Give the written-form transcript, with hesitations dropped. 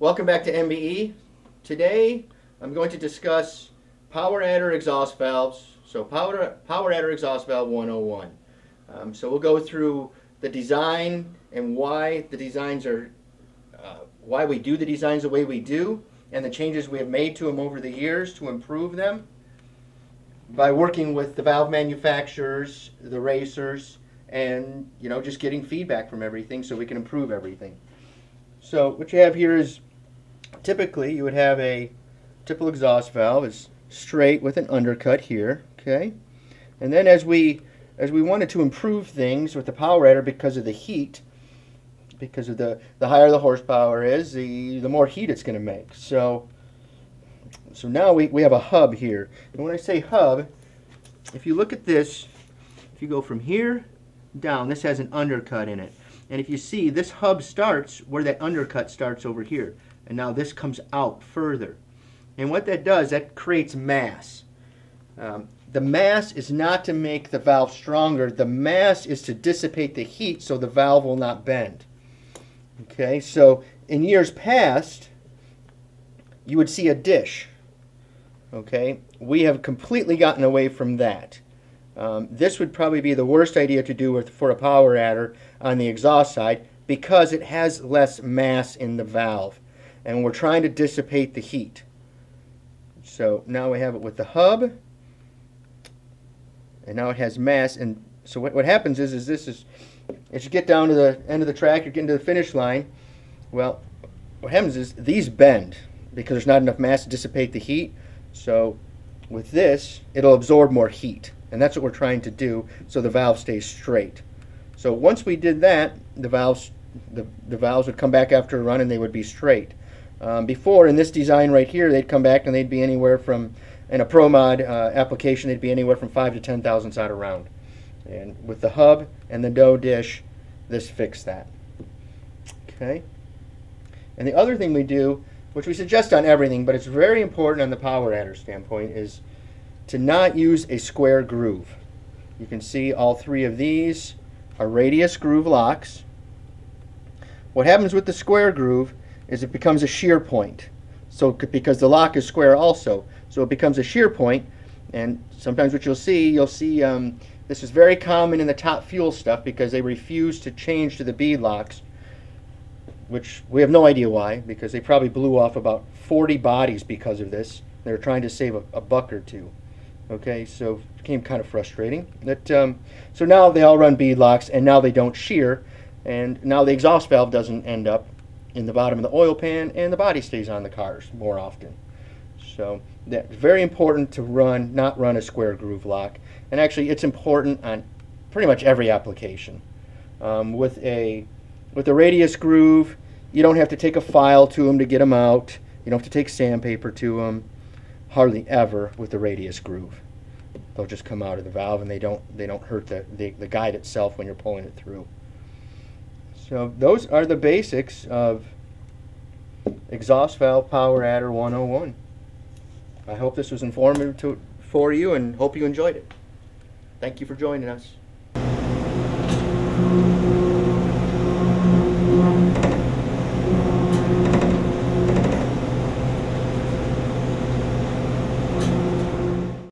Welcome back to MBE. Today I'm going to discuss power adder exhaust valves. So power adder exhaust valve 101. So we'll go through the design and why the designs are, why we do the designs the way we do, and the changes we have made to them over the years to improve them by working with the valve manufacturers, the racers, and just getting feedback from everything so we can improve everything. So what you have here is, typically you would have a typical exhaust valve is straight with an undercut here, okay? And then as we wanted to improve things with the power adder because of the heat, because of the higher the horsepower is, the more heat it's going to make. So now we have a hub here. And when I say hub, if you look at this, if you go from here down, this has an undercut in it. And if you see, this hub starts where that undercut starts over here. And now this comes out further. And what that does, that creates mass. The mass is not to make the valve stronger. The mass is to dissipate the heat so the valve will not bend. Okay, so in years past, you would see a dish. Okay, we have completely gotten away from that. This would probably be the worst idea to do for a power adder on the exhaust side because it has less mass in the valve, and we're trying to dissipate the heat. So now we have it with the hub, and now it has mass. And so what happens is this is, as you get down to the end of the track, you're getting to the finish line. Well, what happens is these bend because there's not enough mass to dissipate the heat. So with this, it'll absorb more heat. And that's what we're trying to do so the valve stays straight. So once we did that, the valves would come back after a run and they would be straight. Before, in this design right here, they'd come back and they'd be anywhere from, in a Pro Mod application, they'd be anywhere from 5 to 10 thousandths out of round. And with the hub and the dough dish, this fixed that. Okay. And the other thing we do, which we suggest on everything, but it's very important on the power adder standpoint, is to not use a square groove. You can see all three of these are radius groove locks. What happens with the square groove is it becomes a shear point. So because the lock is square also, so it becomes a shear point. And sometimes what you'll see this is very common in the top fuel stuff because they refuse to change to the bead locks, which we have no idea why, because they probably blew off about 40 bodies because of this. They were trying to save a buck or two. Okay, so it became kind of frustrating. So now they all run bead locks, and now they don't shear, and now the exhaust valve doesn't end up in the bottom of the oil pan, and the body stays on the cars more often. So that's very important to not run a square groove lock. And actually, it's important on pretty much every application. With a radius groove, you don't have to take a file to them to get them out. You don't have to take sandpaper to them. Hardly ever with the radius groove. They'll just come out of the valve, and they don't hurt the guide itself when you're pulling it through. So those are the basics of exhaust valve power adder 101. I hope this was informative for you, and hope you enjoyed it. Thank you for joining us.